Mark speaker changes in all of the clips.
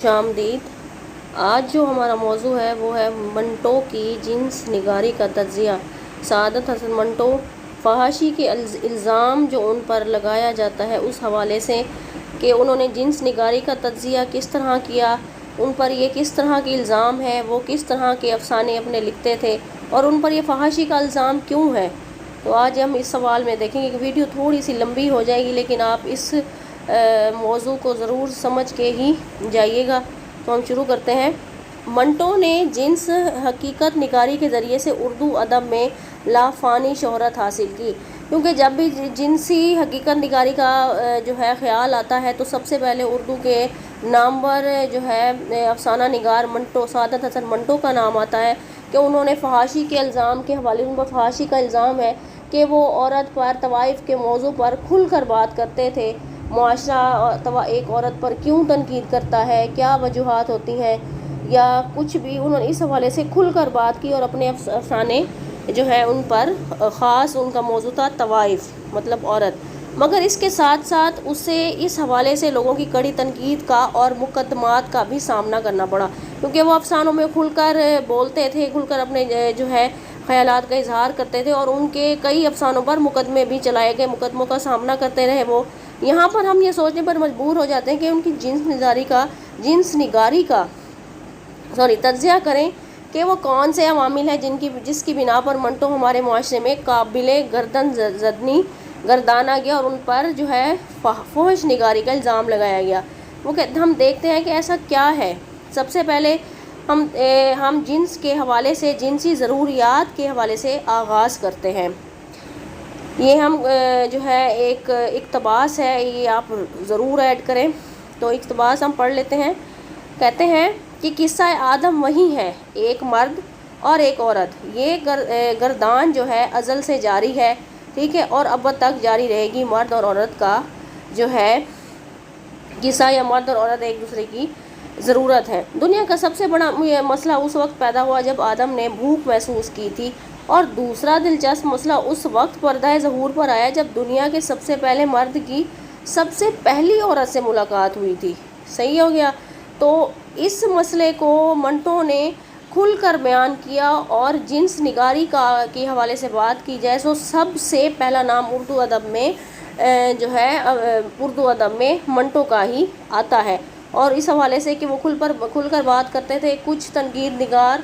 Speaker 1: آمدید۔ آج جو ہمارا موضوع ہے وہ ہے منٹو کی جنس نگاری کا تجزیہ۔ سعادت حسن منٹو، فحاشی کے الزام جو ان پر لگایا جاتا ہے اس حوالے سے کہ انہوں نے جنس نگاری کا تجزیہ کس طرح کیا، ان پر یہ کس طرح کے الزام ہے، وہ کس طرح کے افسانے اپنے لکھتے تھے اور ان پر یہ فحاشی کا الزام کیوں ہے، تو آج ہم اس سوال میں دیکھیں گے کہ ویڈیو تھوڑی سی لمبی ہو جائے گی لیکن آپ اس موضوع کو ضرور سمجھ کے ہی جائیے گا۔ تو ہم شروع کرتے ہیں۔ منٹو نے جنس حقیقت نگاری کے ذریعے سے اردو ادب میں لافانی شہرت حاصل کی، کیونکہ جب بھی جنسی حقیقت نگاری کا جو ہے خیال آتا ہے تو سب سے پہلے اردو کے نامور جو ہے افسانہ نگار منٹو، سعادت حسن منٹو کا نام آتا ہے کہ انہوں نے فحاشی کے الزام کے حوالے، ان پر فحاشی کا الزام ہے کہ وہ عورت پر، طوائف کے موضوع پر کھل کر بات کرتے تھے۔ معاشرہ ایک عورت پر کیوں تنقید کرتا ہے، کیا وجوہات ہوتی ہیں یا کچھ بھی، انہوں نے اس حوالے سے کھل کر بات کی اور اپنے افسانے جو ہے ان پر خاص ان کا موضوع تھا طوائف مطلب عورت، مگر اس کے ساتھ ساتھ اسے اس حوالے سے لوگوں کی کڑی تنقید کا اور مقدمات کا بھی سامنا کرنا پڑا، کیونکہ وہ افسانوں میں کھل کر بولتے تھے، کھل کر اپنے جو ہے خیالات کا اظہار کرتے تھے اور ان کے کئی افسانوں پر مقدمے بھی چلائے گئے، مقدموں کا سامنا کرتے رہے وہ۔ یہاں پر ہم یہ سوچنے پر مجبور ہو جاتے ہیں کہ ان کی جنس نگاری کا تجزیہ کریں کہ وہ کون سے عوامل ہیں جس کی بنا پر منٹو ہمارے معاشرے میں قابل گردانا گیا اور ان پر جو ہے فحش نگاری کا الزام لگایا گیا۔ ہم دیکھتے ہیں کہ ایسا کیا ہے۔ سب سے پہلے ہم جنس کے حوالے سے، جنسی ضروریات کے حوالے سے آغاز کرتے ہیں۔ یہ ہم جو ہے ایک اقتباس ہے، یہ آپ ضرور ایڈ کریں۔ تو اقتباس ہم پڑھ لیتے ہیں۔ کہتے ہیں کہ قصہ آدم وہی ہے، ایک مرد اور ایک عورت، یہ گردان جو ہے ازل سے جاری ہے، ٹھیک ہے، اور اب تک جاری رہے گی۔ مرد اور عورت کا جو ہے قصہ، یا مرد اور عورت ایک دوسرے کی ضرورت ہے۔ دنیا کا سب سے بڑا مسئلہ اس وقت پیدا ہوا جب آدم نے بھوک محسوس کی تھی، اور دوسرا دلچسپ مسئلہ اس وقت پردہ ظہور پر آیا جب دنیا کے سب سے پہلے مرد کی سب سے پہلی عورت سے ملاقات ہوئی تھی۔ صحیح ہو گیا۔ تو اس مسئلے کو منٹو نے کھل کر بیان کیا اور جنس نگاری کے حوالے سے بات کی جائے تو سب سے پہلا نام اردو ادب میں جو ہے اردو ادب میں منٹو کا ہی آتا ہے، اور اس حوالے سے کہ وہ کھل کر بات کرتے تھے۔ کچھ تنقید نگار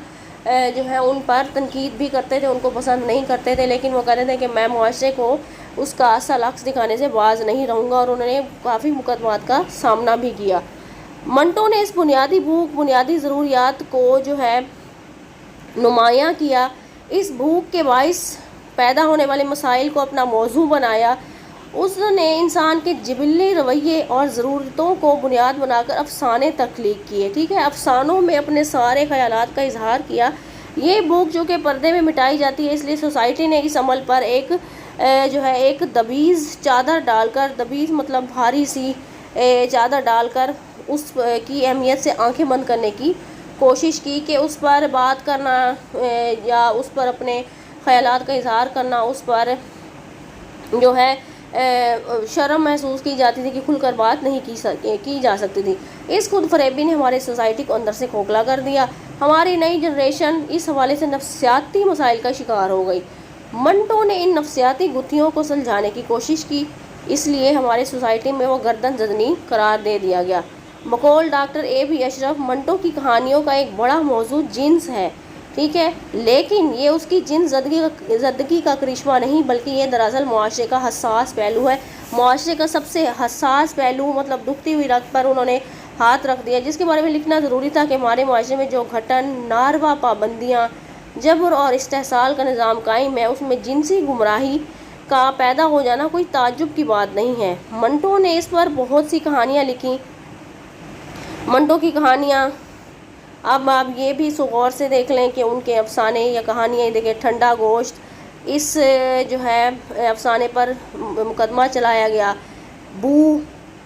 Speaker 1: جو ہے ان پر تنقید بھی کرتے تھے، ان کو پسند نہیں کرتے تھے، لیکن وہ کہتے تھے کہ میں معاشرے کو اس کا اصل عکس دکھانے سے باز نہیں رہوں گا، اور انہوں نے کافی مقدمات کا سامنا بھی کیا۔ منٹو نے اس بنیادی ضروریات کو جو ہے نمایاں کیا، اس بھوک کے باعث پیدا ہونے والے مسائل کو اپنا موضوع بنایا۔ اس نے انسان کے جبلی رویے اور ضرورتوں کو بنیاد بنا کر افسانے تخلیق کیے، ٹھیک ہے، افسانوں میں اپنے سارے خیالات کا اظہار کیا۔ یہ بھوک جو کہ پردے میں مٹائی جاتی ہے، اس لیے سوسائٹی نے اس عمل پر ایک دبیز چادر ڈال کر، دبیز مطلب بھاری سی چادر ڈال کر اس کی اہمیت سے آنکھیں بند کرنے کی کوشش کی کہ اس پر بات کرنا یا اس پر اپنے خیالات کا اظہار کرنا، اس پر جو ہے شرم محسوس کی جاتی تھی کہ کھل کر بات نہیں کی جا سکتی تھی۔ اس خود فریبی نے ہمارے سوسائٹی کو اندر سے کھوکھلا کر دیا۔ ہماری نئی جنریشن اس حوالے سے نفسیاتی مسائل کا شکار ہو گئی۔ منٹو نے ان نفسیاتی گتھیوں کو سلجھانے کی کوشش کی، اس لیے ہمارے سوسائٹی میں وہ گردن زدنی قرار دے دیا گیا۔ بقول ڈاکٹر A.B. اشرف، منٹو کی کہانیوں کا ایک بڑا موضوع جنس ہے، ٹھیک ہے، لیکن یہ اس کی جنس زدگی کا کرشمہ نہیں، بلکہ یہ دراصل معاشرے کا حساس پہلو ہے۔ معاشرے کا سب سے حساس پہلو مطلب دکھتی ہوئی رگ پر انہوں نے ہاتھ رکھ دیا، جس کے بارے میں لکھنا ضروری تھا کہ ہمارے معاشرے میں جو گھٹن، ناروا پابندیاں، جبر اور استحصال کا نظام قائم ہے، اس میں جنسی گمراہی کا پیدا ہو جانا کوئی تعجب کی بات نہیں ہے۔ منٹو نے اس پر بہت سی کہانیاں لکھی۔ منٹو کی کہانیاں اب آپ یہ بھی غور سے دیکھ لیں کہ ان کے افسانے یا کہانیاں دیکھیں۔ ٹھنڈا گوشت، اس جو ہے افسانے پر مقدمہ چلایا گیا۔ بو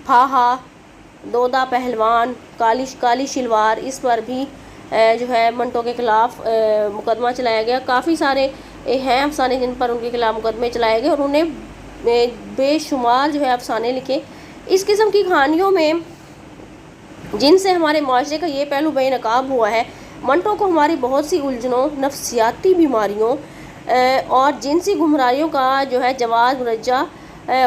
Speaker 1: پھاہا، دودا پہلوان، کالی شلوار، اس پر بھی جو ہے منٹو کے خلاف مقدمہ چلایا گیا۔ کافی سارے ہیں افسانے جن پر ان کے خلاف مقدمے چلائے گئے، اور انہوں نے بے شمار جو ہے افسانے لکھے۔ اس قسم کی کہانیوں میں جن سے ہمارے معاشرے کا یہ پہلو بے نقاب ہوا ہے، منٹو کو ہماری بہت سی الجھنوں، نفسیاتی بیماریوں اور جنسی گمراہیوں کا جو ہے جواز مرجع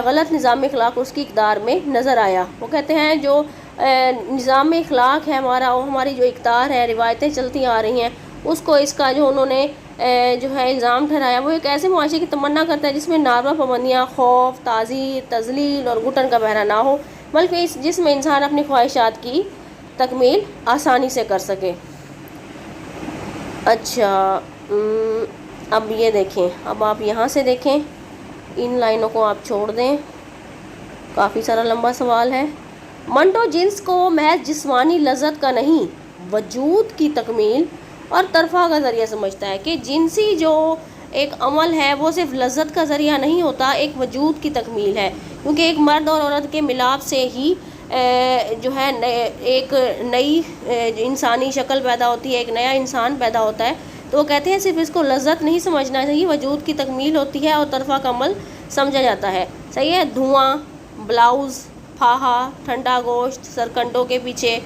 Speaker 1: غلط نظام اخلاق اس کی اقدار میں نظر آیا۔ وہ کہتے ہیں جو نظام اخلاق ہے ہمارا، وہ ہماری جو اقدار ہے، روایتیں چلتی آ رہی ہیں، اس کو اس کا جو انہوں نے جو ہے الزام ٹھہرایا، وہ ایک ایسے معاشرے کی تمنا کرتا ہے جس میں ناروا پابندیاں، خوف، تعزیر، تذلیل اور گھٹن کا پہرا نہ ہو، بلکہ جس میں انسان اپنی خواہشات کی تکمیل آسانی سے کر سکے۔ اچھا، اب یہ دیکھیں، اب آپ یہاں سے دیکھیں، ان لائنوں کو آپ چھوڑ دیں، کافی سارا لمبا سوال ہے۔ منٹو جنس کو محض جسمانی لذت کا نہیں، وجود کی تکمیل اور ترفع کا ذریعہ سمجھتا ہے، کہ جنسی جو ایک عمل ہے وہ صرف لذت کا ذریعہ نہیں ہوتا، ایک وجود کی تکمیل ہے، کیونکہ ایک مرد اور عورت کے ملاپ سے ہی جو ہے ایک نئی انسانی شکل پیدا ہوتی ہے، ایک نیا انسان پیدا ہوتا ہے۔ تو وہ کہتے ہیں صرف اس کو لذت نہیں سمجھنا چاہیے، وجود کی تکمیل ہوتی ہے اور ترفع کا عمل سمجھا جاتا ہے۔ صحیح ہے۔ دھواں، بلاؤز، پھاہا، ٹھنڈا گوشت، سرکنڈوں کے پیچھے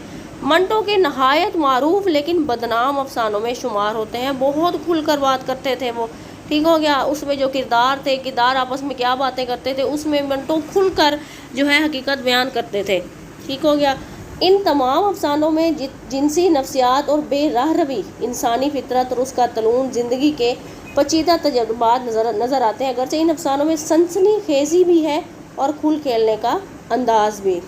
Speaker 1: منٹو کے نہایت معروف لیکن بدنام افسانوں میں شمار ہوتے ہیں۔ بہت کھل کر بات کرتے تھے وہ، ٹھیک ہو گیا۔ اس میں جو کردار تھے، کردار آپس میں کیا باتیں کرتے تھے، اس میں منٹو کھل کر جو ہے حقیقت بیان کرتے تھے، ٹھیک ہو گیا۔ ان تمام افسانوں میں جنسی نفسیات اور بے راہ روی، انسانی فطرت اور اس کا طلوع زندگی کے پیچیدہ تجربات نظر آتے ہیں، اگرچہ ان افسانوں میں سنسنی خیزی بھی ہے اور کھل کھیلنے کا انداز بھی۔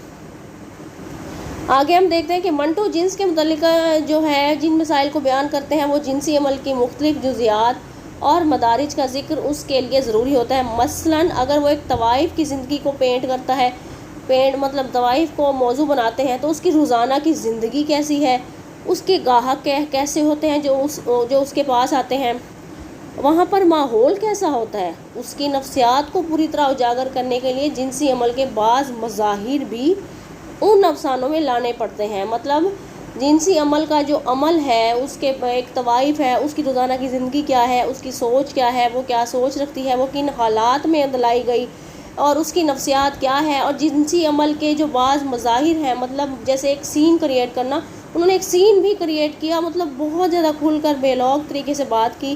Speaker 1: آگے ہم دیکھتے ہیں کہ منٹو جنس کے متعلق جو ہے جن مسائل کو بیان کرتے ہیں، وہ جنسی عمل کی مختلف جزیات اور مدارج کا ذکر اس کے لیے ضروری ہوتا ہے۔ مثلاً اگر وہ ایک طوائف کی زندگی کو پینٹ کرتا ہے، پینٹ مطلب طوائف کو موضوع بناتے ہیں، تو اس کی روزانہ کی زندگی کیسی ہے، اس کے گاہک کیسے ہوتے ہیں جو اس کے پاس آتے ہیں، وہاں پر ماحول کیسا ہوتا ہے، اس کی نفسیات کو پوری طرح اجاگر کرنے کے لیے جنسی عمل کے بعض مظاہر بھی ان افسانوں میں لانے پڑتے ہیں۔ مطلب جنسی عمل کا جو عمل ہے، اس کے ایک طوائف ہے، اس کی روزانہ کی زندگی کیا ہے، اس کی سوچ کیا ہے، وہ کیا سوچ رکھتی ہے، وہ کن حالات میں دلائی گئی، اور اس کی نفسیات کیا ہے، اور جنسی عمل کے جو بعض مظاہر ہیں، مطلب جیسے ایک سین کریٹ کرنا، انہوں نے ایک سین بھی کریٹ کیا، مطلب بہت زیادہ کھل کر بے لوگ طریقے سے بات کی،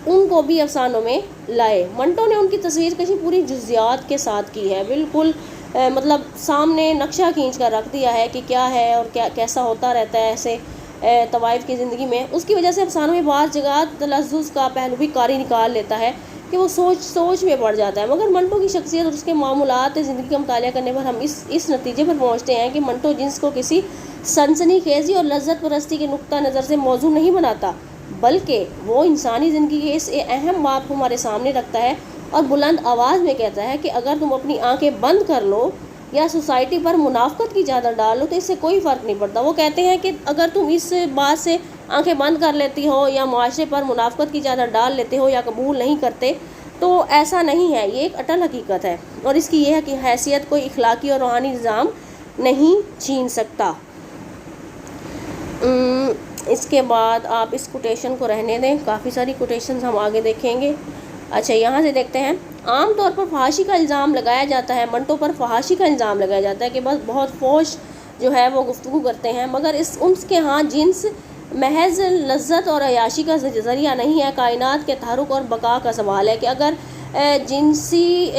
Speaker 1: ان کو بھی افسانوں میں لائے۔ منٹو نے ان کی تصویر کشی پوری جزیات کے ساتھ کی ہے، بالکل مطلب سامنے نقشہ کھینچ کر رکھ دیا ہے کہ کیا ہے اور کیسا ہوتا رہتا ہے ایسے طوائف کی زندگی میں۔ اس کی وجہ سے افسانوں میں بعض جگہ تلذذ کا پہلو بھی قاری نکال لیتا ہے کہ وہ سوچ میں پڑ جاتا ہے۔ مگر منٹو کی شخصیت اور اس کے معمولات زندگی کا مطالعہ کرنے پر ہم اس نتیجے پر پہنچتے ہیں کہ منٹو جنس کو کسی سنسنی خیزی اور لذت پرستی کے نقطہ نظر سے موضوع نہیں بناتا، بلکہ وہ انسانی زندگی کے اس اہم بات کو ہمارے سامنے رکھتا ہے اور بلند آواز میں کہتا ہے کہ اگر تم اپنی آنکھیں بند کر لو یا سوسائٹی پر منافقت کی چادر ڈال لو تو اس سے کوئی فرق نہیں پڑتا۔ وہ کہتے ہیں کہ اگر تم اس بات سے آنکھیں بند کر لیتی ہو یا معاشرے پر منافقت کی چادر ڈال لیتے ہو یا قبول نہیں کرتے، تو ایسا نہیں ہے، یہ ایک اٹل حقیقت ہے، اور اس کی یہ حیثیت کوئی اخلاقی اور روحانی نظام نہیں چھین سکتا۔ اس کے بعد آپ اس کوٹیشن کو رہنے دیں، کافی ساری کوٹیشنز ہم آگے دیکھیں گے۔ اچھا، یہاں سے دیکھتے ہیں، عام طور پر فحاشی کا الزام لگایا جاتا ہے، منٹو پر فحاشی کا الزام لگایا جاتا ہے کہ بس بہت فحش جو ہے وہ گفتگو کرتے ہیں، مگر ان کے ہاں جنس محض لذت اور عیاشی کا ذریعہ نہیں ہے، کائنات کے تحرک اور بقا کا سوال ہے، کہ اگر جنسی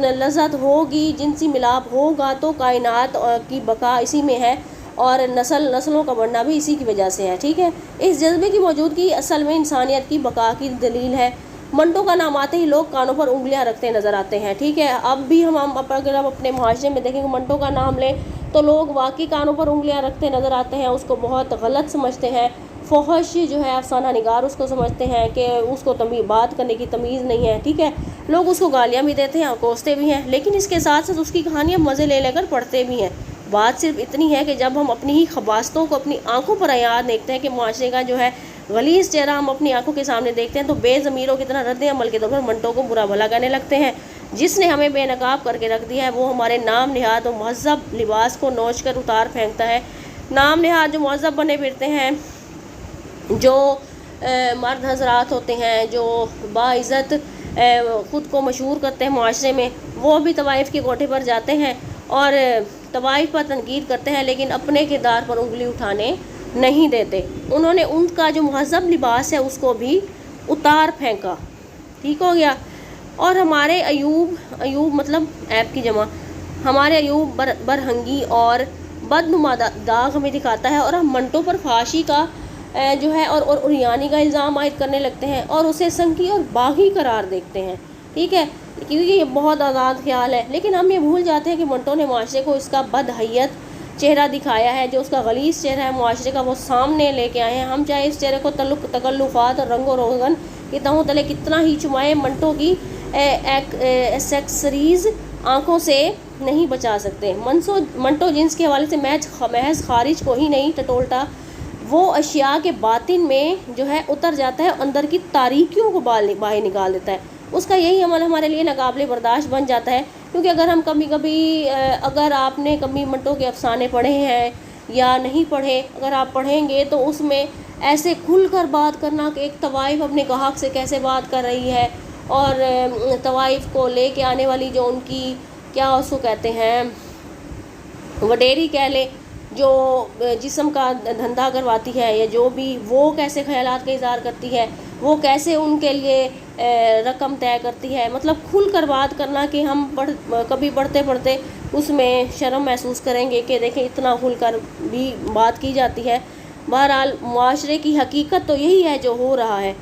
Speaker 1: لذت ہوگی، جنسی ملاپ ہوگا تو کائنات کی بقا اسی میں ہے، اور نسلوں کا بڑھنا بھی اسی کی وجہ سے ہے، ٹھیک ہے۔ اس جذبے کی موجودگی اصل میں انسانیت کی بقا کی دلیل ہے۔ منٹو کا نام آتے ہی لوگ کانوں پر انگلیاں رکھتے نظر آتے ہیں، ٹھیک ہے۔ اب بھی اگر ہم اپنے معاشرے میں دیکھیں کہ منٹو کا نام لیں تو لوگ واقعی کانوں پر انگلیاں رکھتے نظر آتے ہیں، اس کو بہت غلط سمجھتے ہیں، فحش جو ہے افسانہ نگار اس کو سمجھتے ہیں کہ اس کو بات کرنے کی تمیز نہیں ہے، ٹھیک ہے۔ لوگ اس کو گالیاں بھی دیتے ہیں اور کوستے بھی ہیں، لیکن اس کے ساتھ ساتھ اس کی کہانیاں مزے لے کر پڑھتے بھی ہیں۔ بات صرف اتنی ہے کہ جب ہم اپنی ہی خباستوں کو اپنی آنکھوں پر عیاں دیکھتے ہیں کہ معاشرے کا جو ہے غلیظ چہرہ ہم اپنی آنکھوں کے سامنے دیکھتے ہیں، تو بے ضمیروں کی طرح رد عمل کے طور پر منٹو کو برا بھلا کہنے لگتے ہیں۔ جس نے ہمیں بے نقاب کر کے رکھ دیا ہے وہ ہمارے نام نہاد و مہذب لباس کو نوچ کر اتار پھینکتا ہے۔ نام نہاد جو مہذب بنے پھرتے ہیں، جو مرد حضرات ہوتے ہیں، جو باعزت خود کو مشہور کرتے ہیں معاشرے میں، وہ بھی طوائف کے کوٹھے پر جاتے ہیں اور طوائف پر تنقید کرتے ہیں لیکن اپنے کردار پر انگلی اٹھانے نہیں دیتے۔ انہوں نے ان کا جو مہذب لباس ہے اس کو بھی اتار پھینکا، ٹھیک ہو گیا۔ اور ہمارے ایوب مطلب عیب کی جمع، ہمارے ایوب برہنگی اور بدنما داغ ہمیں دکھاتا ہے، اور ہم منٹو پر فحاشی کا جو ہے اور عریانی کا الزام عائد کرنے لگتے ہیں اور اسے سنکی اور باغی قرار دیکھتے ہیں، ٹھیک ہے، کیونکہ یہ بہت آزاد خیال ہے۔ لیکن ہم یہ بھول جاتے ہیں کہ منٹو نے معاشرے کو اس کا بدحیت چہرہ دکھایا ہے، جو اس کا غلیظ چہرہ ہے معاشرے کا، وہ سامنے لے کے آئے ہیں۔ ہم چاہے اس چہرے کو تکلفات اور رنگ و روغن کی تہوں تلے کتنا ہی چھپائیں، منٹو کی ایکسیسریز آنکھوں سے نہیں بچا سکتے۔ منٹو جنس کے حوالے سے محض خارج کو ہی نہیں ٹٹولتا، وہ اشیاء کے باطن میں جو ہے اتر جاتا ہے، اندر کی تاریکیوں کو باہر نکال دیتا ہے۔ اس کا یہی عمل ہمارے لیے ناقابل برداشت بن جاتا ہے، کیونکہ اگر ہم اگر آپ نے کبھی منٹو کے افسانے پڑھے ہیں یا نہیں پڑھے، اگر آپ پڑھیں گے تو اس میں ایسے کھل کر بات کرنا کہ ایک طوائف اپنے گاہک سے کیسے بات کر رہی ہے، اور طوائف کو لے کے آنے والی جو ان کی کیا اس کو کہتے ہیں وڈیری کہہ لے، جو جسم کا دھندا کرواتی ہے یا جو بھی، وہ کیسے خیالات کا اظہار کرتی ہے، وہ کیسے ان کے لیے رقم طے کرتی ہے، مطلب کھل کر بات کرنا کہ ہم کبھی پڑھتے پڑھتے اس میں شرم محسوس کریں گے کہ دیکھیں اتنا کھل کر بھی بات کی جاتی ہے۔ بہرحال معاشرے کی حقیقت تو یہی ہے جو ہو رہا ہے،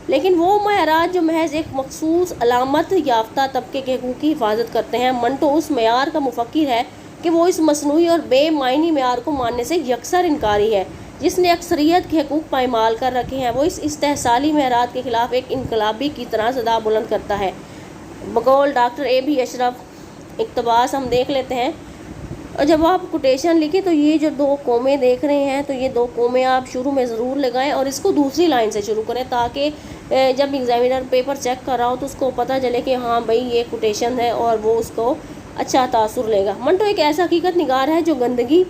Speaker 1: لیکن وہ معیارات جو محض ایک مخصوص علامت یافتہ طبقے کے حقوق کی حفاظت کرتے ہیں۔ منٹو اس معیار کا مفکر ہے کہ وہ اس مصنوعی اور بے معنی معیار کو ماننے سے یکسر انکاری ہے، جس نے اکثریت کے حقوق پائمال کر رکھے ہیں۔ وہ اس استحصالی معیارات کے خلاف ایک انقلابی کی طرح صدا بلند کرتا ہے۔ بقول ڈاکٹر A.B. اشرف اقتباس ہم دیکھ لیتے ہیں، اور جب آپ کوٹیشن لکھیں تو یہ جو 2 کومے دیکھ رہے ہیں تو یہ 2 کومے آپ شروع میں ضرور لگائیں، اور اس کو دوسری لائن سے شروع کریں تاکہ جب ایگزامینر پیپر چیک کر رہا ہو تو اس کو پتہ چلے کہ ہاں بھائی یہ کوٹیشن ہے، اور وہ اس کو اچھا تاثر لے گا۔ منٹو ایک ایسا حقیقت نگار ہے جو گندگی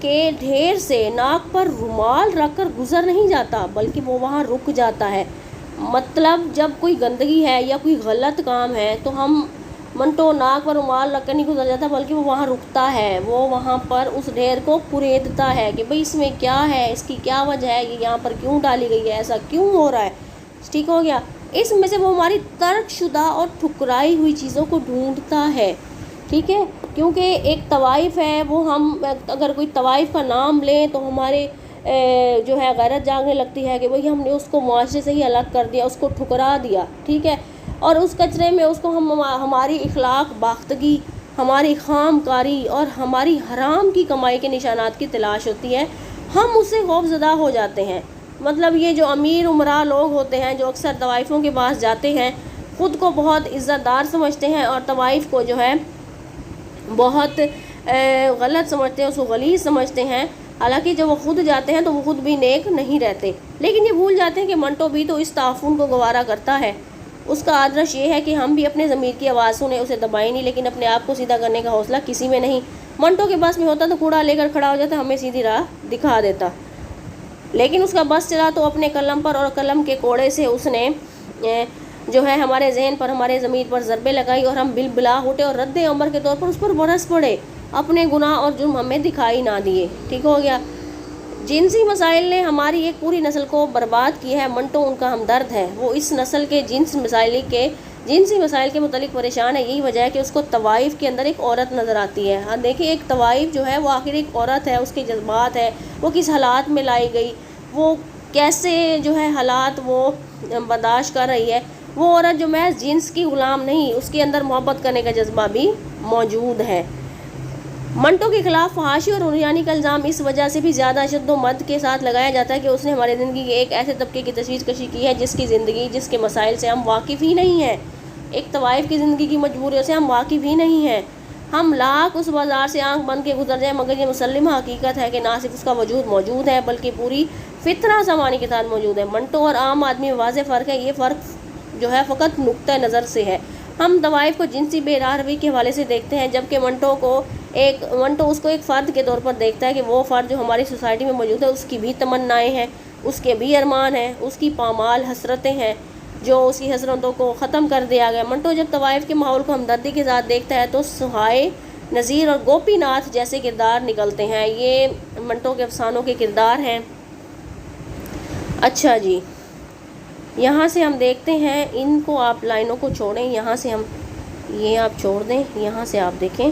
Speaker 1: کے ڈھیر سے ناک پر رومال رکھ کر گزر نہیں جاتا، بلکہ وہ وہاں رک جاتا ہے۔ مطلب جب کوئی گندگی ہے یا کوئی غلط کام ہے تو منٹو ناک پر رومال رکھ کر نہیں گزر جاتا، بلکہ وہ وہاں رکتا ہے، وہ وہاں پر اس ڈھیر کو کریدتا ہے کہ بھئی اس میں کیا ہے، اس کی کیا وجہ ہے، یہ یہاں پر کیوں ڈالی گئی ہے، ایسا کیوں ہو رہا ہے، ٹھیک ہو گیا۔ اس میں سے وہ ہماری ترک شدہ اور ٹھکرائی ہوئی چیزوں کو ڈھونڈتا ہے، ٹھیک ہے، کیونکہ ایک طوائف ہے، وہ ہم اگر کوئی طوائف کا نام لیں تو ہمارے جو ہے غیرت جاگنے لگتی ہے کہ بھئی ہم نے اس کو معاشرے سے ہی الگ کر دیا، اس کو ٹھکرا دیا، ٹھیک ہے، اور اس کچرے میں اس کو ہماری اخلاق باختگی، ہماری خام کاری اور ہماری حرام کی کمائی کے نشانات کی تلاش ہوتی ہے، ہم اس سے خوف زدہ ہو جاتے ہیں۔ مطلب یہ جو امیر عمرا لوگ ہوتے ہیں جو اکثر طوائفوں کے پاس جاتے ہیں، خود کو بہت عزت دار سمجھتے ہیں اور طوائف کو جو ہے بہت غلط سمجھتے ہیں، اس کو غلیظ سمجھتے ہیں، حالانکہ جب وہ خود جاتے ہیں تو وہ خود بھی نیک نہیں رہتے، لیکن یہ بھول جاتے ہیں کہ منٹو بھی تو اس تعفن کو گوارا کرتا ہے۔ اس کا آدرش یہ ہے کہ ہم بھی اپنے ضمیر کی آواز سنیں، اسے دبائیں نہیں، لیکن اپنے آپ کو سیدھا کرنے کا حوصلہ کسی میں نہیں۔ منٹو کے بس میں ہوتا تو کوڑا لے کر کھڑا ہو جاتا، ہمیں سیدھی راہ دکھا دیتا، لیکن اس کا بس چلا تو اپنے قلم پر اور قلم کے کوڑے سے اس نے جو ہے ہمارے ذہن پر، ہمارے ضمیر پر ضربیں لگائی، اور ہم بلا اٹھے اور رد عمر کے طور پر اس پر برس پڑے، اپنے گناہ اور جرم ہمیں دکھائی نہ دیے، ٹھیک ہو گیا۔ جنسی مسائل نے ہماری ایک پوری نسل کو برباد کی ہے۔ منٹو ان کا ہمدرد ہے، وہ اس نسل کے جنسی مسائل کے متعلق پریشان ہے۔ یہی وجہ ہے کہ اس کو طوائف کے اندر ایک عورت نظر آتی ہے۔ ہاں دیکھیں، ایک طوائف جو ہے وہ آخر ایک عورت ہے، اس کے جذبات ہے، وہ کس حالات میں لائی گئی، وہ کیسے جو ہے حالات وہ برداشت کر رہی ہے۔ وہ عورت جو محض جنس کی غلام نہیں، اس کے اندر محبت کرنے کا جذبہ بھی موجود ہے۔ منٹو کے خلاف فحاشی اور عریانی کا الزام اس وجہ سے بھی زیادہ شد و مد کے ساتھ لگایا جاتا ہے کہ اس نے ہماری زندگی کے ایک ایسے طبقے کی تصویر کشی کی ہے جس کے مسائل سے ہم واقف ہی نہیں ہیں، ایک طوائف کی زندگی کی مجبوریوں سے ہم واقف ہی نہیں ہیں۔ ہم لاکھ اس بازار سے آنکھ بند کے گزر جائیں، مگر یہ مسلمہ حقیقت ہے کہ نہ صرف اس کا وجود موجود ہے بلکہ پوری فطرہ سامانی کے ساتھ موجود ہے۔ منٹو اور عام آدمی میں واضح فرق ہے، یہ فرق جو ہے فقط نقطہ نظر سے ہے۔ ہم طوائف کو جنسی بے راہ روی کے حوالے سے دیکھتے ہیں، جبکہ منٹو اس کو ایک فرد کے طور پر دیکھتا ہے کہ وہ فرد جو ہماری سوسائٹی میں موجود ہے، اس کی بھی تمنائیں ہیں، اس کے بھی ارمان ہیں، اس کی پامال حسرتیں ہیں۔ جو اس کی حسرتوں کو ختم کر دیا گیا۔ منٹو جب طوائف کے ماحول کو ہمدردی کے ساتھ دیکھتا ہے تو سہائے، نذیر اور گوپی ناتھ جیسے کردار نکلتے ہیں۔ یہ منٹو کے افسانوں کے کردار ہیں۔ اچھا جی، یہاں سے ہم دیکھتے ہیں، ان کو آپ لائنوں کو چھوڑیں، یہاں سے ہم یہ آپ چھوڑ دیں، یہاں سے آپ دیکھیں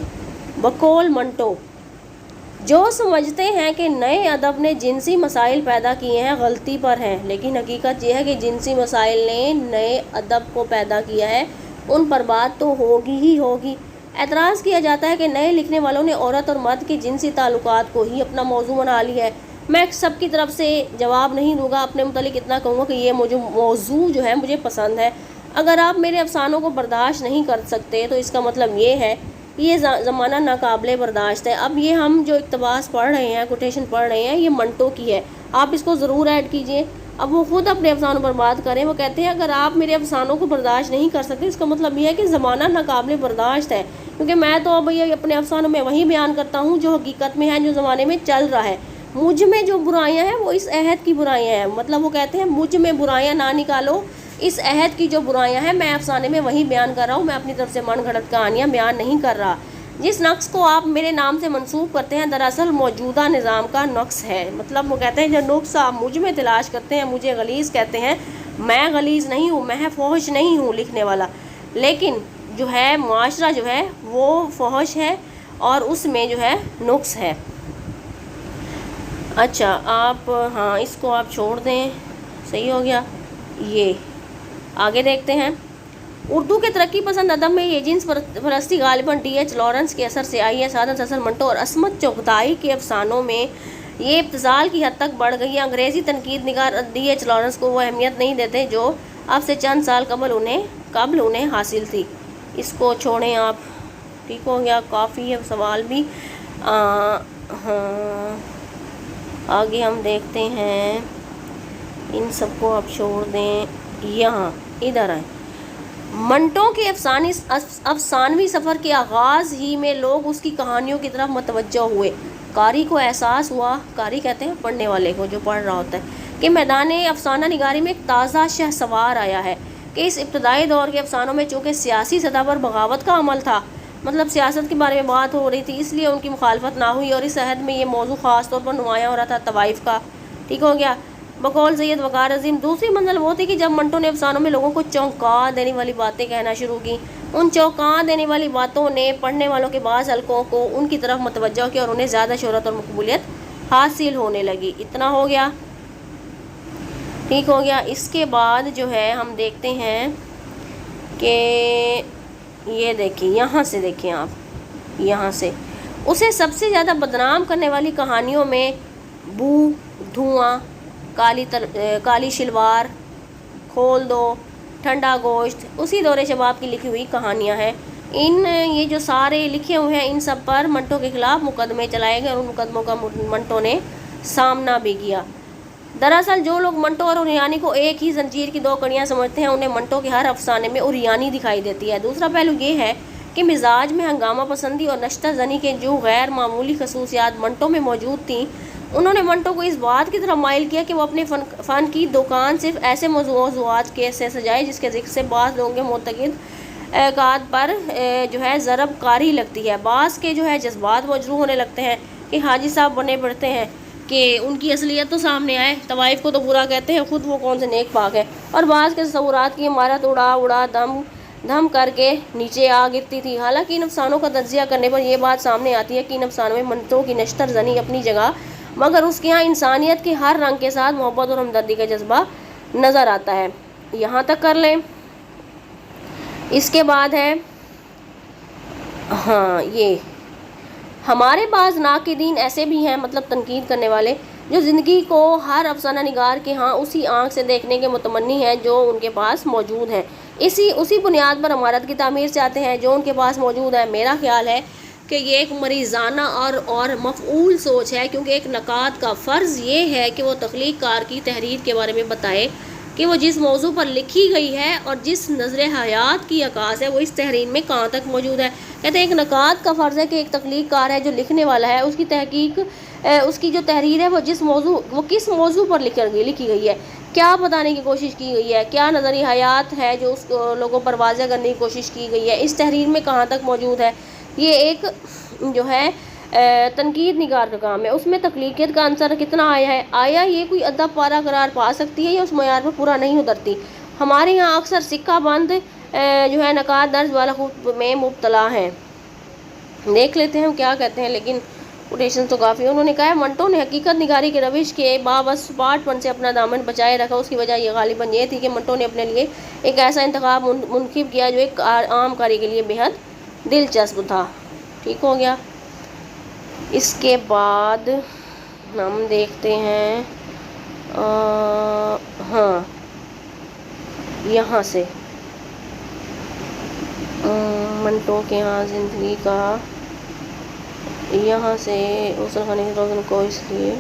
Speaker 1: بقول منٹو، جو سمجھتے ہیں کہ نئے ادب نے جنسی مسائل پیدا کیے ہیں غلطی پر ہیں، لیکن حقیقت یہ ہے کہ جنسی مسائل نے نئے ادب کو پیدا کیا ہے، ان پر بات تو ہوگی ہی ہوگی۔ اعتراض کیا جاتا ہے کہ نئے لکھنے والوں نے عورت اور مرد کے جنسی تعلقات کو ہی اپنا موضوع بنا لیا ہے۔ میں سب کی طرف سے جواب نہیں دوں گا، اپنے متعلق اتنا کہوں گا کہ یہ موضوع جو ہے مجھے پسند ہے۔ اگر آپ میرے افسانوں کو برداشت نہیں کر سکتے تو اس کا مطلب یہ ہے یہ زمانہ ناقابل برداشت ہے۔ اب یہ ہم جو اقتباس پڑھ رہے ہیں، کوٹیشن پڑھ رہے ہیں، یہ منٹو کی ہے، آپ اس کو ضرور ایڈ کیجئے۔ اب وہ خود اپنے افسانوں پر بات کریں، وہ کہتے ہیں اگر آپ میرے افسانوں کو برداشت نہیں کر سکتے اس کا مطلب یہ ہے کہ زمانہ ناقابل برداشت ہے، کیونکہ میں تو اب یہ اپنے افسانوں میں وہی بیان کرتا ہوں جو حقیقت میں ہے، جو زمانے میں چل رہا ہے۔ مجھ میں جو برائیاں ہیں وہ اس عہد کی برائیاں ہیں، مطلب وہ کہتے ہیں مجھ میں برائیاں نہ نکالو، اس عہد کی جو برائیاں ہیں میں افسانے میں وہی بیان کر رہا ہوں، میں اپنی طرف سے من گھڑت کہانیاں بیان نہیں کر رہا۔ جس نقص کو آپ میرے نام سے منسوب کرتے ہیں دراصل موجودہ نظام کا نقص ہے۔ مطلب وہ کہتے ہیں جو نقص آپ مجھ میں تلاش کرتے ہیں، مجھے غلیظ کہتے ہیں، میں غلیظ نہیں ہوں، میں فحش نہیں ہوں لکھنے والا، لیکن جو ہے معاشرہ جو ہے وہ فحش ہے اور اس میں جو ہے نقص ہے۔ اچھا آپ ہاں اس کو آپ چھوڑ دیں، صحیح ہو گیا۔ یہ آگے دیکھتے ہیں، اردو کے ترقی پسند ادب میں یہ جنس پرستی غالباً ڈی ایچ لارنس کے اثر سے آئی ہے۔ سعادت حسن منٹو اور عصمت چغتائی کے افسانوں میں یہ ابتذال کی حد تک بڑھ گئی ہے۔ انگریزی تنقید نگار ڈی ایچ لارنس کو وہ اہمیت نہیں دیتے جو اب سے چند سال قبل انہیں حاصل تھی۔ اس کو چھوڑیں آپ، ٹھیک ہو گیا، کافی ہے سوال بھی۔ ہاں آگے ہم دیکھتے ہیں، ان سب کو آپ چھوڑ دیں، یہاں ادھر آئیں۔ منٹو کے افسانوی سفر کے آغاز ہی میں لوگ اس کی کہانیوں کی طرف متوجہ ہوئے۔ قاری کو احساس ہوا، قاری کہتے ہیں پڑھنے والے کو جو پڑھ رہا ہوتا ہے، کہ میدان افسانہ نگاری میں ایک تازہ شہسوار آیا ہے، کہ اس ابتدائی دور کے افسانوں میں چونکہ سیاسی سطح پر بغاوت کا عمل تھا، مطلب سیاست کے بارے میں بات ہو رہی تھی، اس لیے ان کی مخالفت نہ ہوئی، اور اس عہد میں یہ موضوع خاص طور پر نمایاں ہو رہا تھا طوائف کا، ٹھیک ہو گیا۔ بقول سید وقار عظیم، دوسری منزل وہ تھی کہ جب منٹو نے افسانوں میں لوگوں کو چونکا دینے والی باتیں کہنا شروع کی، ان چونکا دینے والی باتوں نے پڑھنے والوں کے بعض حلقوں کو ان کی طرف متوجہ کیا اور انہیں زیادہ شہرت اور مقبولیت حاصل ہونے لگی۔ اتنا ہو گیا، ٹھیک ہو گیا۔ اس کے بعد جو ہے ہم دیکھتے ہیں کہ یہ دیکھیں، یہاں سے دیکھیں آپ، یہاں سے اسے سب سے زیادہ بدنام کرنے والی کہانیوں میں بو، دھواں، کالی شلوار، کھول دو، ٹھنڈا گوشت اسی دور شباب کی لکھی ہوئی کہانیاں ہیں۔ یہ جو سارے لکھے ہوئے ہیں ان سب پر منٹو کے خلاف مقدمے چلائے گئے اور ان مقدموں کا منٹو نے سامنا بھی کیا۔ دراصل جو لوگ منٹو اور اوریانی کو ایک ہی زنجیر کی دو کڑیاں سمجھتے ہیں انہیں منٹو کے ہر افسانے میں اوریانی دکھائی دیتی ہے۔ دوسرا پہلو یہ ہے کہ مزاج میں ہنگامہ پسندی اور نشتہ زنی کے جو غیر معمولی خصوصیات منٹو میں موجود تھیں، انہوں نے منٹو کو اس بات کی طرف مائل کیا کہ وہ اپنے فن کی دکان صرف ایسے موضوعات سے سجائے جس کے ذکر سے بعض لوگوں کے معتقد پر جو ہے ضرب کاری لگتی ہے، بعض کے جو ہے جذبات مجروح ہونے لگتے ہیں کہ حاجی صاحب بنے پڑتے ہیں کہ ان کی اصلیت تو سامنے آئے، طوائف کو تو برا کہتے ہیں، خود وہ کون سے نیک پاک ہے، اور بعض کے تصورات کی عمارت اڑا دھم کر کے نیچے آ گرتی تھی۔ حالانکہ ان افسانوں کا تجزیہ کرنے پر یہ بات سامنے آتی ہے کہ ان افسانوں میں منٹو کی نشتر زنی اپنی جگہ، مگر اس کے ہاں انسانیت کے ہر رنگ کے ساتھ محبت اور ہمدردی کا جذبہ نظر آتا ہے۔ یہاں تک کر لیں۔ اس کے بعد ہے ہاں یہ ہمارے بعض ناقدین ایسے بھی ہیں، مطلب تنقید کرنے والے، جو زندگی کو ہر افسانہ نگار کے ہاں اسی آنکھ سے دیکھنے کے متمنی ہیں جو ان کے پاس موجود ہے، اسی بنیاد پر عمارت کی تعمیر چاہتے ہیں جو ان کے پاس موجود ہے۔ میرا خیال ہے کہ یہ ایک مریضانہ اور مفعول سوچ ہے، کیونکہ ایک نقاد کا فرض یہ ہے کہ وہ تخلیق کار کی تحریر کے بارے میں بتائے کہ وہ جس موضوع پر لکھی گئی ہے اور جس نظر حیات کی عکاس ہے وہ اس تحریر میں کہاں تک موجود ہے۔ کہتے ہیں ایک نقاد کا فرض ہے کہ ایک تخلیق کار ہے جو لکھنے والا ہے، اس کی تحقیق، اس کی جو تحریر ہے وہ کس موضوع پر لکھی گئی ہے، کیا بتانے کی کوشش کی گئی ہے، کیا نظری حیات ہے جو اس لوگوں پر واضح کرنے کی کوشش کی گئی ہے، اس تحریر میں کہاں تک موجود ہے۔ یہ ایک جو ہے تنقید نگار کا کام ہے، اس میں تخلیقیت کا عنصر کتنا آیا ہے، آیا یہ کوئی ادب پارہ قرار پا سکتی ہے یا اس معیار پر پورا نہیں اترتی۔ ہمارے یہاں اکثر سکہ بند جو ہے نکات درج والا خط میں مبتلا ہیں۔ دیکھ لیتے ہیں ہم کیا کہتے ہیں، لیکن کوٹیشن تو کافی ہے۔ انہوں نے کہا ہے منٹو نے حقیقت نگاری کے روش کے باوجود سپاٹ پن سے اپنا دامن بچائے رکھا۔ اس کی وجہ یہ غالباً یہ تھی کہ منٹو نے اپنے لیے ایک ایسا انتخاب منتخب کیا جو ایک عام قاری کے لیے بےحد دلچسپ تھا۔ ٹھیک ہو گیا۔ اس کے بعد ہم دیکھتے ہیں ہاں یہاں سے منٹو کے ہاں زندگی کا، یہاں سے غسل خانے کے روزن کو اس لیے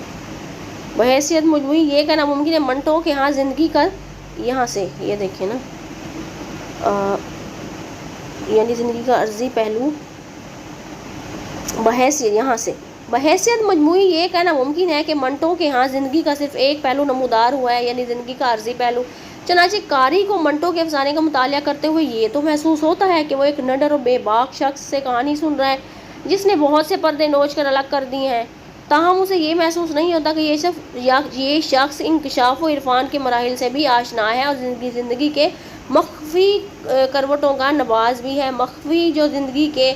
Speaker 1: بحیثیت مجموعی یہ کہنا ممکن ہے منٹو کے ہاں زندگی کا، یہاں سے یہ دیکھیں نا یعنی زندگی کا عرضی پہلو بحیثیت، یہاں سے بحیثیت مجموعی یہ کہنا ممکن ہے کہ منٹو کے ہاں زندگی کا صرف ایک پہلو نمودار ہوا ہے، یعنی زندگی کا عرضی پہلو۔ چنانچہ قاری کو منٹو کے افسانے کا مطالعہ کرتے ہوئے یہ تو محسوس ہوتا ہے کہ وہ ایک نڈر اور بے باک شخص سے کہانی سن رہا ہے جس نے بہت سے پردے نوچ کر الگ کر دیے ہیں، تاہم اسے یہ محسوس نہیں ہوتا کہ یہ شخص انکشاف و عرفان کے مراحل سے بھی آشنا ہے اور زندگی کے مخفی کروٹوں کا نباز بھی ہے، مخفی جو زندگی کے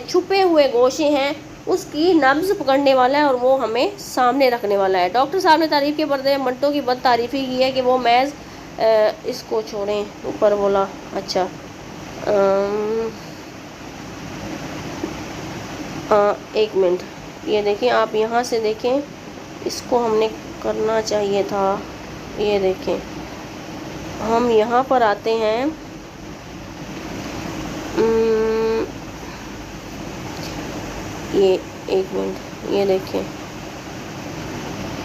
Speaker 1: چھپے ہوئے گوشے ہیں اس کی نبض پکڑنے والا ہے اور وہ ہمیں سامنے رکھنے والا ہے۔ ڈاکٹر صاحب نے تعریف کے پردے میں منٹو کی بد تعریفی کی ہے کہ وہ محض اس کو چھوڑیں، اوپر بولا اچھا ایک منٹ یہ دیکھیں، آپ یہاں سے دیکھیں، اس کو ہم نے کرنا چاہیے تھا، یہ دیکھیں ہم یہاں پر آتے ہیں، یہ ایک منٹ یہ دیکھیں،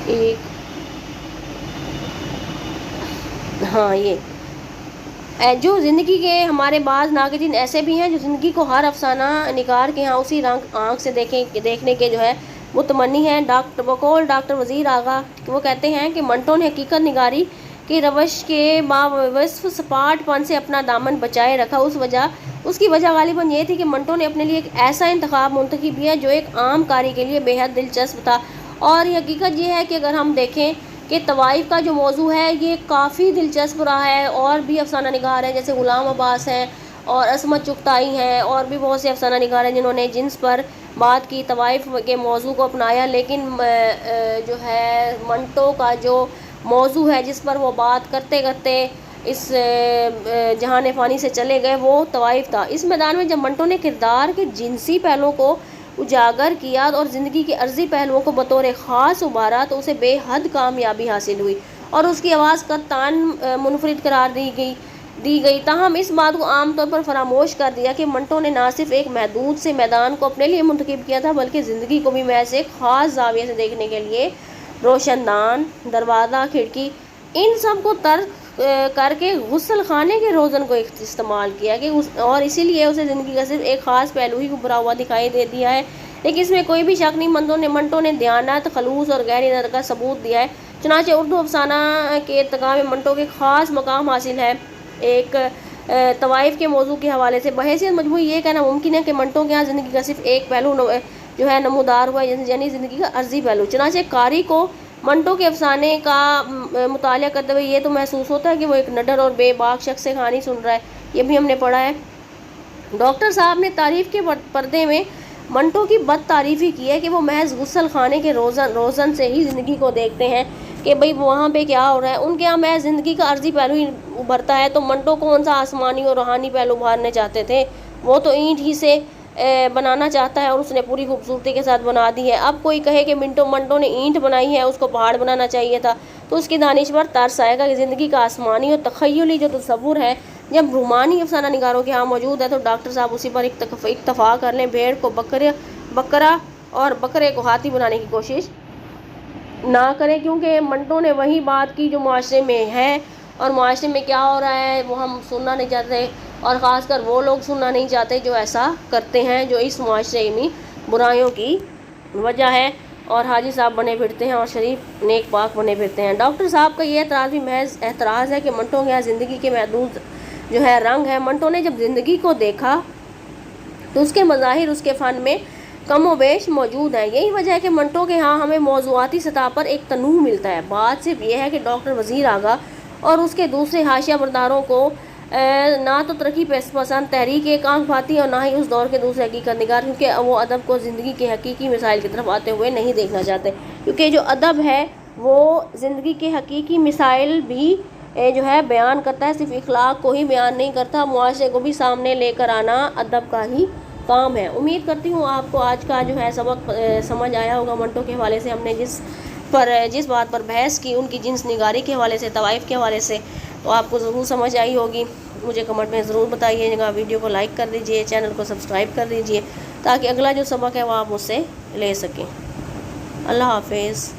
Speaker 1: ایک ہاں یہ جو زندگی کے ہمارے بعض ناقدین ایسے بھی ہیں جو زندگی کو ہر افسانہ نگار کے ہاں اسی آنکھ سے دیکھنے کے جو ہے متمنی ہیں۔ بقول ڈاکٹر وزیر آغا وہ کہتے ہیں کہ منٹو نے حقیقت نگاری کے روش کے باوصف سپاٹ پن سے اپنا دامن بچائے رکھا۔ اس کی وجہ غالباً یہ تھی کہ منٹو نے اپنے لیے ایک ایسا انتخاب منتخب کیا جو ایک عام قاری کے لیے بےحد دلچسپ تھا، اور حقیقت یہ ہے کہ اگر ہم دیکھیں کہ طوائف کا جو موضوع ہے یہ کافی دلچسپ رہا ہے، اور بھی افسانہ نگار ہیں جیسے غلام عباس ہیں اور عصمت چغتائی ہیں، اور بھی بہت سے افسانہ نگار ہیں جنہوں نے جنس پر بات کی، طوائف کے موضوع کو اپنایا، لیکن جو ہے منٹو کا جو موضوع ہے جس پر وہ بات کرتے کرتے اس جہان فانی سے چلے گئے وہ طوائف تھا۔ اس میدان میں جب منٹو نے کردار کے جنسی پہلوؤں کو اجاگر کیا اور زندگی کے عرضی پہلوؤں کو بطور خاص ابھارا تو اسے بے حد کامیابی حاصل ہوئی اور اس کی آواز کا تان منفرد قرار دی گئی۔ تاہم اس بات کو عام طور پر فراموش کر دیا کہ منٹو نے نہ صرف ایک محدود سے میدان کو اپنے لیے منتخب کیا تھا بلکہ زندگی کو بھی محض ایک خاص زاویے سے دیکھنے کے لیے روشن دان، دروازہ، کھڑکی، ان سب کو ترک کر کے غسل خانے کے روزن کو استعمال کیا اور اسی لیے اسے زندگی کا صرف ایک خاص پہلو ہی ابھرا ہوا دکھائی دے دیا ہے، لیکن اس میں کوئی بھی شک نہیں منٹو نے دیانت، خلوص اور گہری نظر کا ثبوت دیا ہے۔ چنانچہ اردو افسانہ کے ارتقاء میں منٹو کے خاص مقام حاصل ہے۔ ایک طوائف کے موضوع کے حوالے سے بحیثیت مجموعی یہ کہنا ممکن ہے کہ منٹو کے ہاں زندگی کا صرف ایک پہلو جو ہے نمودار ہوا ہے، یعنی زندگی کا عرضی پہلو۔ چنانچہ قاری کو منٹو کے افسانے کا مطالعہ کرتے ہوئے یہ تو محسوس ہوتا ہے کہ وہ ایک نڈر اور بے باک شخص سے کہانی سن رہا ہے، یہ بھی ہم نے پڑھا ہے۔ ڈاکٹر صاحب نے تعریف کے پردے میں منٹو کی بد تعریفی کی ہے کہ وہ محض غسل خانے کے روزن سے ہی زندگی کو دیکھتے ہیں کہ بھئی وہاں پہ کیا ہو رہا ہے، ان کے یہاں محض زندگی کا عرضی پہلو ہی ابھرتا ہے، تو منٹو کون سا آسمانی اور روحانی پہلو ابھارنے چاہتے تھے؟ وہ تو اینٹ ہی سے بنانا چاہتا ہے اور اس نے پوری خوبصورتی کے ساتھ بنا دی ہے۔ اب کوئی کہے کہ منٹو نے اینٹ بنائی ہے، اس کو پہاڑ بنانا چاہیے تھا، تو اس کی دانش پر ترس آئے گا کہ زندگی کا آسمانی اور تخیلی جو تصور ہے جب رومانی افسانہ نگاروں کے ہاں موجود ہے تو ڈاکٹر صاحب اسی پر اکتفا کر لیں، بھیڑ کو بکرا اور بکرے کو ہاتھی بنانے کی کوشش نہ کریں، کیونکہ منٹو نے وہی بات کی جو معاشرے میں ہے، اور معاشرے میں کیا ہو رہا ہے وہ ہم سننا نہیں چاہتے، اور خاص کر وہ لوگ سننا نہیں چاہتے جو ایسا کرتے ہیں، جو اس معاشرے میں برائیوں کی وجہ ہے۔ اور حاجی صاحب بنے پھرتے ہیں اور شریف نیک پاک بنے پھرتے ہیں۔ ڈاکٹر صاحب کا یہ اعتراض بھی محض اعتراض ہے کہ منٹو کے یہاں زندگی کے محدود جو ہے رنگ ہے۔ منٹو نے جب زندگی کو دیکھا تو اس کے مظاہر اس کے فن میں کم و بیش موجود ہیں۔ یہی وجہ ہے کہ منٹو کے ہاں ہمیں موضوعاتی سطح پر ایک تنوع ملتا ہے۔ بات صرف یہ ہے کہ ڈاکٹر وزیر آغا اور اس کے دوسرے حاشیہ برداروں کو نہ تو ترقی پسند تحریک ایک آنکھ پھاتی اور نہ ہی اس دور کے دوسرے حقیقت نگار، کیونکہ وہ ادب کو زندگی کے حقیقی مسائل کی طرف آتے ہوئے نہیں دیکھنا چاہتے، کیونکہ جو ادب ہے وہ زندگی کے حقیقی مسائل بھی جو ہے بیان کرتا ہے، صرف اخلاق کو ہی بیان نہیں کرتا، معاشرے کو بھی سامنے لے کر آنا ادب کا ہی کام ہے۔ امید کرتی ہوں آپ کو آج کا جو ہے سبق سمجھ آیا ہوگا۔ منٹو کے حوالے سے ہم نے جس بات پر بحث کی، ان کی جنس نگاری کے حوالے سے، طوائف کے حوالے سے، تو آپ کو ضرور سمجھ آئی ہوگی۔ مجھے کمنٹ میں ضرور بتائیے گا، ویڈیو کو لائک کر دیجئے، چینل کو سبسکرائب کر دیجئے تاکہ اگلا جو سبق ہے وہ آپ مجھ سے لے سکیں۔ اللہ حافظ۔